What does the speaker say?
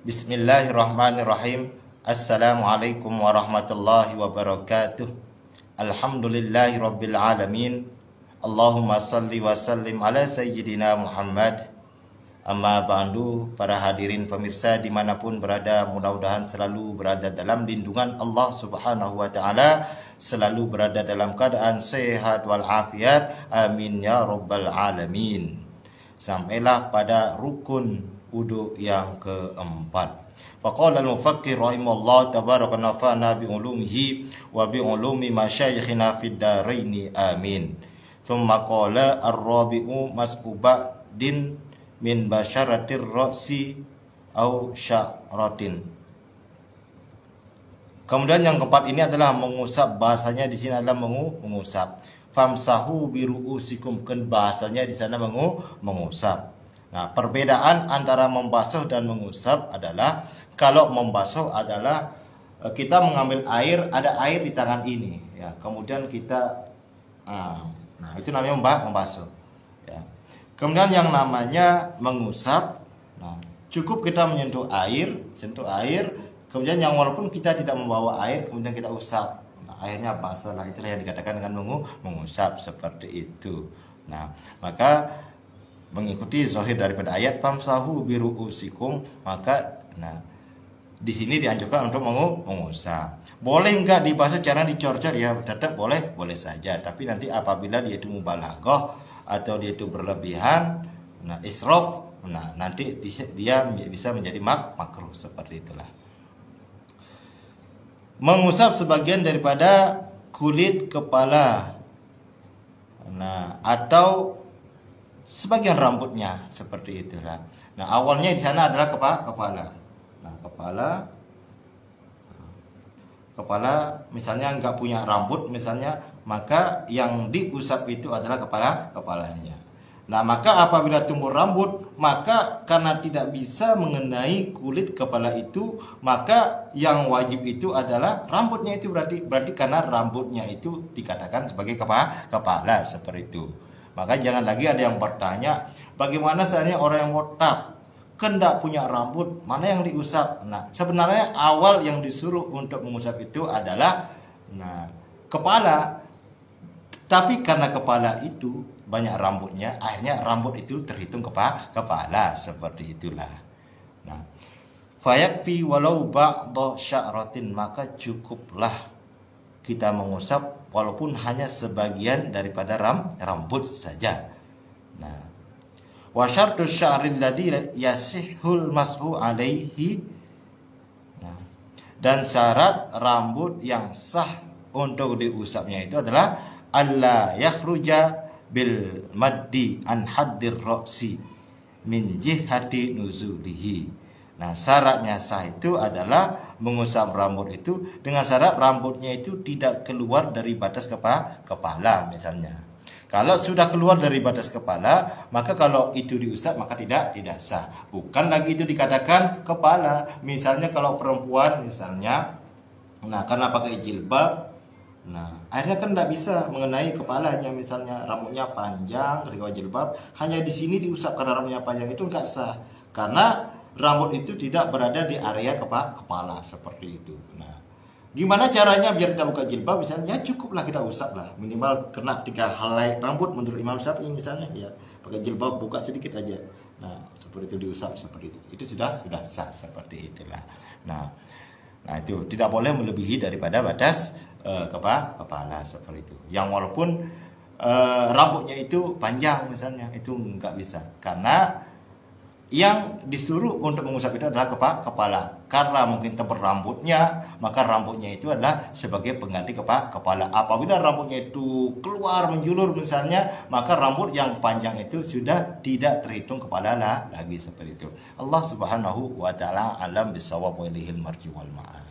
Bismillahirrahmanirrahim. Assalamualaikum warahmatullahi wabarakatuh. Alhamdulillahi rabbil alamin. Allahumma salli wa sallim ala sayyidina Muhammad. Amma ba'du, para hadirin pemirsa dimanapun berada, mudah-mudahan selalu berada dalam lindungan Allah subhanahu wa ta'ala, selalu berada dalam keadaan sehat walafiat, amin ya rabbal alamin. Sampailah pada rukun wudu yang keempat. Faqala al-mufakkir rahimallahu tabaraka nafa'na bi ulumihi wa bi ulumi masyayikhina fid daraini amin. Thumma qala ar-rabi'u mas'ubadin min basyaratir ra'si au sya'ratin. Kemudian yang keempat ini adalah mengusap, bahasanya di sini adalah mengusap. Famsahu biru'usikum, kan bahasanya di sana mengusap. Nah, perbedaan antara membasuh dan mengusap adalah kalau membasuh adalah kita mengambil air, ada air di tangan ini, ya. Kemudian kita, nah itu namanya membasuh. Ya. Kemudian yang namanya mengusap, nah cukup kita menyentuh air, kemudian yang walaupun kita tidak membawa air, kemudian kita usap, nah, akhirnya basah. Nah itulah yang dikatakan dengan mengusap seperti itu. Nah maka mengikuti zahir daripada ayat famsahu biru'usikum, maka nah di sini dianjurkan untuk mengusap. Boleh enggak dibasuh cara dicor-cor? Ya tetap boleh saja, tapi nanti apabila dia itu mubalaghah atau dia itu berlebihan, nah israf, nah nanti dia bisa menjadi makruh seperti itulah. Mengusap sebagian daripada kulit kepala, nah atau sebagian rambutnya seperti itulah. Nah awalnya di sana adalah kepala. Nah kepala misalnya nggak punya rambut misalnya, maka yang diusap itu adalah kepalanya. Nah maka apabila tumbuh rambut, maka karena tidak bisa mengenai kulit kepala itu, maka yang wajib itu adalah rambutnya itu, berarti karena rambutnya itu dikatakan sebagai kepala seperti itu. Maka jangan lagi ada yang bertanya, bagaimana seandainya orang yang botak kan tidak punya rambut, mana yang diusap? Nah sebenarnya awal yang disuruh untuk mengusap itu adalah kepala, tapi karena kepala itu banyak rambutnya, akhirnya rambut itu terhitung kepala seperti itulah. Nah fayakfi walau ba'da sya'ratin, maka cukuplah kita mengusap walaupun hanya sebagian daripada rambut saja. Nah, wa syartu sya'ril ladzi yasihul mashu alaihi. Nah, dan syarat rambut yang sah untuk diusapnya itu adalah alla yakhruja bil maddi an haddir ra'si min jihati nuzulihi. Nah syaratnya sah itu adalah mengusap rambut itu dengan syarat rambutnya itu tidak keluar dari batas kepala misalnya. Kalau sudah keluar dari batas kepala, maka kalau itu diusap maka tidak sah. Bukan lagi itu dikatakan kepala. Misalnya kalau perempuan misalnya, nah karena pakai jilbab, nah akhirnya kan tidak bisa mengenai kepalanya, misalnya rambutnya panjang ketika jilbab, hanya di sini diusap karena rambutnya panjang, itu enggak sah. Karena rambut itu tidak berada di area kepala seperti itu. Nah, gimana caranya biar kita buka jilbab? Misalnya, ya cukuplah kita usap lah, minimal kena 3 helai rambut menurut Imam Syafi'i misalnya, ya pakai jilbab buka sedikit aja. Nah, seperti itu diusap seperti itu sudah sah seperti itulah. Nah itu tidak boleh melebihi daripada batas kepala seperti itu. Yang walaupun rambutnya itu panjang misalnya, itu nggak bisa, karena yang disuruh untuk mengusap itu adalah kepala. Karena mungkin tebal rambutnya, maka rambutnya itu adalah sebagai pengganti kepala. Apabila rambutnya itu keluar menjulur misalnya, maka rambut yang panjang itu sudah tidak terhitung kepala lagi seperti itu. Allah Subhanahu wa taala alam bisawab wa ilaihi marji wal ma'ad.